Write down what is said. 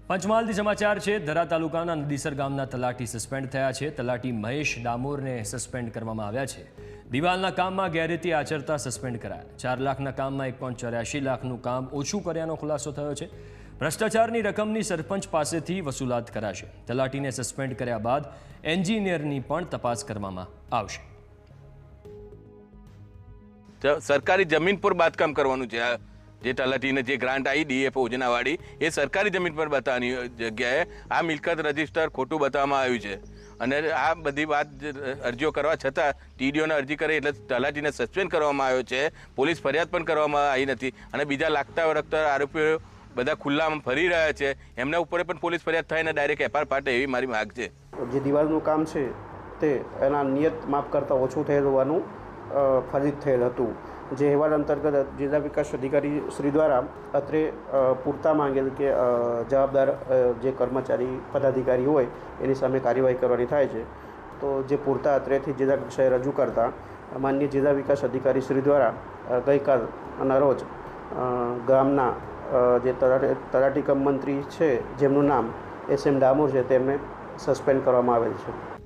પંચમહાલથી સમાચાર છે। ધરા તાલુકાના નદીસર ગામના તલાટી સસ્પેન્ડ થયા છે। તલાટી મહેશ ડામોરને સસ્પેન્ડ કરવામાં આવ્યા છે। દિવાલના કામમાં ગેરરીતિ આચરતા સસ્પેન્ડ કરાયા। 4 લાખના કામમાં 1.84 લાખનું કામ ઓછું કર્યાનો ખુલાસો થયો છે। ભ્રષ્ટાચારની રકમની સરપંચ પાસેથી વસૂલાત કરાશે। તલાટીને સસ્પેન્ડ કર્યા બાદ એન્જિનિયરની પણ તપાસ કરવામાં આવશે। સરકારી જમીન પર બાંધકામ કરવાનું છે। જે તલાટીને જે ગ્રાન્ટ આવી ડીએફ યોજનાવાળી એ સરકારી જમીન પર બતાવવાની જગ્યાએ આ મિલકત રજીસ્ટર ખોટું બતાવવામાં આવ્યું છે અને આ બધી વાત અરજીઓ કરવા છતાં ટીડીઓને અરજી કરી એટલે તલાટીને સસ્પેન્ડ કરવામાં આવ્યો છે। પોલીસ ફરિયાદ પણ કરવામાં આવી નથી અને બીજા લાગતા વળગતા આરોપીઓ બધા ખુલ્લામાં ફરી રહ્યા છે। એમના ઉપર પણ પોલીસ ફરિયાદ થાય અને ડાયરેક્ટ એફઆર પાટે એવી મારી માગ છે। જે દિવાલનું કામ છે તે એના નિયત માપ કરતાં ઓછું થયેલ હોવાનું ફલિત થયેલ હતું। જે અહેવાલ અંતર્ગત જિલ્લા વિકાસ અધિકારી શ્રી દ્વારા અત્રે પૂરતા માંગેલ કે જવાબદાર જે કર્મચારી પદાધિકારી હોય એની સામે કાર્યવાહી કરવાની થાય છે। તો જે પૂરતા અત્રેથી જિલ્લા કક્ષાએ રજૂ કરતા માનનીય જિલ્લા વિકાસ અધિકારી શ્રી દ્વારા ગઈકાલના રોજ ગામના જે તલાટી કમ મંત્રી છે જેમનું નામ SM ડામોર છે તેમને સસ્પેન્ડ કરવામાં આવેલ છે।